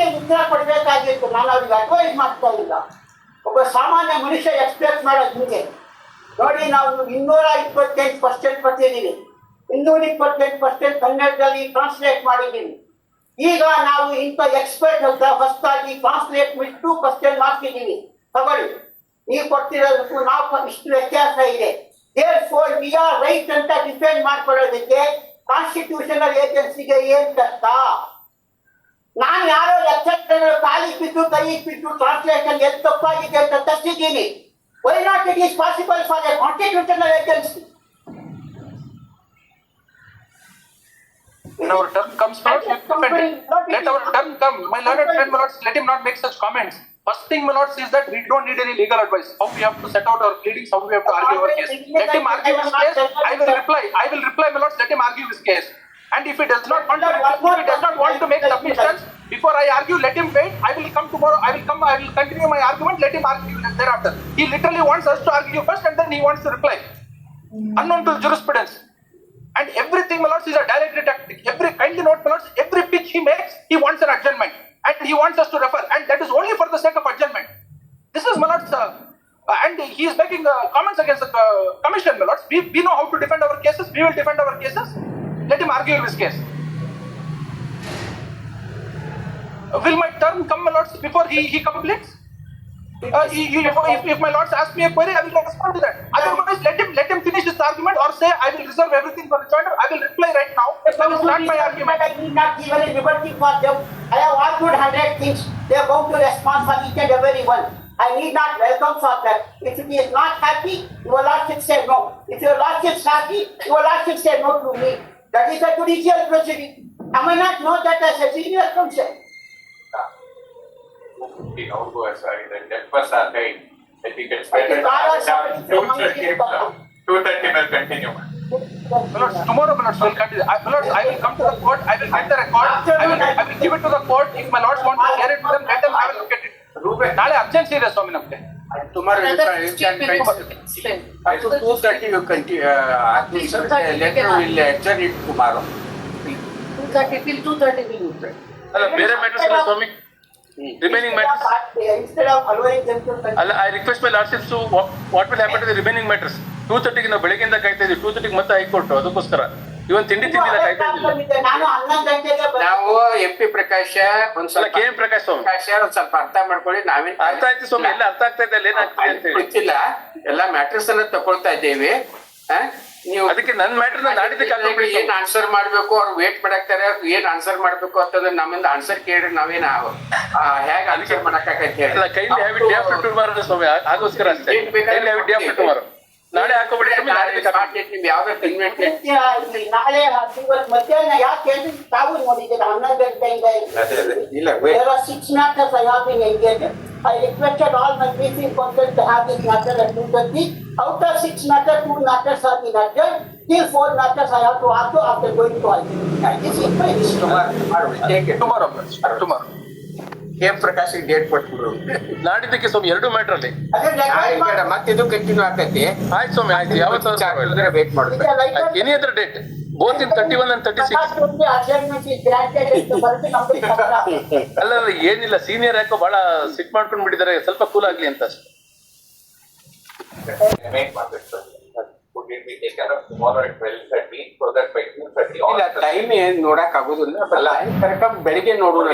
ನನಗೆ ಉತ್ತರ ಕೊಡಬೇಕಾಗಿತ್ತು. ನಾನು ಅವ್ರಿಗೆ ಅಡ್ವೈಸ್ ಮಾಡ್ತಾ ಇಲ್ಲ. ಒಬ್ಬ ಸಾಮಾನ್ಯ ಮನುಷ್ಯ ಎಕ್ಸ್ಪೆಕ್ಟ್ ಮಾಡೋದು ಹಿಂಗೆ ನೋಡಿ. ನಾವು 228 ಕ್ವಶನ್ ಬರ್ತಿದ್ದೀವಿ, 228% ಕನ್ನಡದಲ್ಲಿ ಟ್ರಾನ್ಸ್ಲೇಟ್ ಮಾಡಿದ್ದೀವಿ. ಈಗ ನಾವು ಇಂಥ ಎಕ್ಸ್ಪರ್ಟ್ ಅಂತ ಹೊಸದಾಗಿ ಟ್ರಾನ್ಸ್ಲೇಟ್ ಬಿಟ್ಟು ಕ್ವಶನ್ ಮಾಡ್ತಿದ್ದೀವಿ. ತಗೊಳ್ಳಿ, ನೀವು ಕೊಡ್ತಿರೋದಕ್ಕೂ ನಾವು ಇಷ್ಟು ವ್ಯತ್ಯಾಸ ಇದೆ. Therefore we are right ಅಂತ ಡಿಫೆಂಡ್ ಮಾಡ್ಕೊಳ್ಳೋದಕ್ಕೆ ಕಾನ್ಸ್ಟಿಟ್ಯೂಷನಲ್ ಏಜೆನ್ಸಿಗೆ ಏನ್ ಕಷ್ಟ? ನಾನು ಯಾರೋ ಲೆಕ್ಚರ್ ಕಾಲಿಗೆ ಬಿದ್ದು ಕೈಗೆ ಬಿದ್ದು ಟ್ರಾನ್ಸ್ಲೇಷನ್ ಎಷ್ಟು ತಪ್ಪಾಗಿದೆ ಅಂತ ತಪ್ಪಿದ್ದೀನಿ. Why not it is possible for a constitutional agency? When our turn comes, my lords, let our turn come. My learned friend, my lords, let him not make such comments. First thing, my lords, is that we don't need any legal advice. How we have to set out our pleadings, how we have to argue our case. Let him argue his case. I will reply, my lords. Let him argue his case. And if he does not want to make submissions before I argue, let him wait. I will come tomorrow. I will continue my argument. Let him argue thereafter. He literally wants us to argue first, and then he wants to reply. Unknown to jurisprudence. And everything, my lords, is a dialectic tactic. Kindly note, my lords, every pitch he makes, he wants an adjournment. And he wants us to refer. And that is only for the sake of adjournment. This is, my lords, and he is making comments against the commission, my lords. We know how to defend our cases. We will defend our cases. Let him argue his case. Will my turn come, my lords, before he completes? If my lords ask me a query, I will respond to that. Otherwise, let him finish his argument, or say I will reserve everything for rejoinder. I will reply right now. I will start my argument. I need not give any liberty for them. I have argued 100 things. They are going to respond for each and every one. I need not welcome for that. If he is not happy, your lordship say no. If your lordship is happy, your lordship say no to me. That is a judicial proceeding. I may not know that as a senior function. Sorry, the developers are right. I think it's better. 2:30 will continue. My lords, tomorrow, my lords, will continue. My lords, I will come to the court. I will get the record. I will give it to the court. If my lords want to share it with them, let them have a look at it. ನಾಳೆ urgency ಇದೆ ಸ್ವಾಮಿ ನಮಗೆ. Tomorrow you can up to 2:30 you continue. Later we will adjourn it tomorrow. 2:30 till 2:30 we will. ಅಲ್ಲ ಬೇರೆ matters ಅಲ್ಲ ಸ್ವಾಮಿ, remaining matters Instead of allowing them to continue. ಅಲ್ಲ. I request my lordships what will happen to the remaining matters. 2:30 ನಾವು ಬೆಳಗ್ಗೆಯಿಂದ ಕಾಯ್ತಾ ಇದ್ದೀವಿ. 2:30 ಮತ್ತೆ ಹೈಕೋರ್ಟ್, ಅದಕ್ಕೋಸ್ಕರ ಇವನ್ ತಿಂಡಿ ತಿಂದಿಲ್ಲ, ಕಾಯ್ತಾ ಇದ್ದಿಲ್ಲ. ನಾನು 11 ಗಂಟೆಗೆ ನಾವು MP ಪ್ರಕಾಶ ಒಂದ್ ಅಲ್ಲ ಸ್ವಲ್ಪ ಕೆ ಎಂ ಪ್ರಕಾಶ್ ಸ್ವಾಮಿ ಒಂದ್ ಸ್ವಲ್ಪ ಅರ್ಥ ಮಾಡ್ಕೊಳ್ಳಿ. ನಾವೇನ್ ಅರ್ಥ ಆಯ್ತು ಸ್ವಾಮಿ, ಎಲ್ಲ ಅರ್ಥ ಆಗ್ತಾ ಇದೆ, ಅಲ್ಲಿ ಏನಾಗ್ತದೆ ಅಂತ ಹೇಳಿ ಗೊತ್ತಿಲ್ಲ. ಎಲ್ಲಾ ಮ್ಯಾಟರ್ಸ್ ಅನ್ನ ತಗೊಳ್ತಾ ಇದ್ದೇವೆ. ನೀವು ಅದಕ್ಕೆ ನನ್ನ ಮ್ಯಾಟರ್ ನಾಡಿದ್ದಕ್ಕೆ ಏನ್ ಆನ್ಸರ್ ಮಾಡ್ಬೇಕು, ಅವ್ರು ವೇಟ್ ಮಾಡಾಕ್ತಾರೆ, ಏನ್ ಆನ್ಸರ್ ಮಾಡ್ಬೇಕು ಅಂತಂದ್ರೆ ನಮ್ಮಿಂದ ಆನ್ಸರ್ ಕೇಳಿ ನಾವೇನ ಹೇಗ್ ಆನ್ಸರ್ ಮಾಡಕ್ಕಾಗತ್ತೆ ಅಲ್ಲ. ಕೈಲಿ have it day after tomorrow ಸ್ವಾಮಿ, ಆಗೋಸ್ಕರ ಅಷ್ಟೇ. ಕೈಲಿ have it day after tomorrow, ನಾಳೆ ಹಾಕೋಬಿಡಿ ಸ್ವಾಮಿ, ನಾಡಿದ್ದಕ್ಕೆ ನಿಮ್ಗೆ ಯಾವ್ದಾರು ಕನ್ವೆಂಟ್ ನಾಳೆ ಮಧ್ಯಾಹ್ನ ಯಾಕೆ ಹೇಳಿ ತಾವು ನೋಡಿದ್ದೀರಾ 11 ಗಂಟೆಯಿಂದ ಇಲ್ಲ. There are 6 matters I have been engaged. I requested all my briefing counsel to have this matter at 2:30. Out of 6 matters, 2 matters have been adjourned. Still 4 matters I have to argue after going to all. This is my issue. tomorrow. KM Prakash date ಕೊಟ್ಬಿಡ್ರು. ನಾಡಿದ್ದಕ್ಕೆ ಸ್ವಾಮಿ 2 matter ಅಲ್ಲಿ. ಮತ್ತೆ ಇದು continue ಆಗ್ತೈತಿ. ಆಯ್ತು ಸ್ವಾಮಿ, ಆಯ್ತು. ಯಾವತ್ತಾದ್ರೆ ವೇಟ್ ಮಾಡುತ್ತೆ. Any other date, both in 31 and 36. Adjournment is granted to ಬರ್ದು ನಮಗೆ ಅಲ್ಲ ಏನಿಲ್ಲ, ಸೀನಿಯರ್ ಯಾಕೋ ಬಹಳ ಸಿಟ್ ಮಾಡ್ಕೊಂಡ್ ಬಿಟ್ಟಿದ್ದಾರೆ, ಸ್ವಲ್ಪ ಕೂಲ್ ಆಗ್ಲಿ ಅಂತ ಅಷ್ಟೇ. Would it be taken up tomorrow at 12:30 so that by 2:30 ಇಲ್ಲ, ಟೈಮ್ ಏನ್ ನೋಡಕ್ ಆಗುದಿಲ್ಲ. ಕರೆಕ್ಟ್ ಬೆಳಿಗ್ಗೆ ನೋಡೋಣ.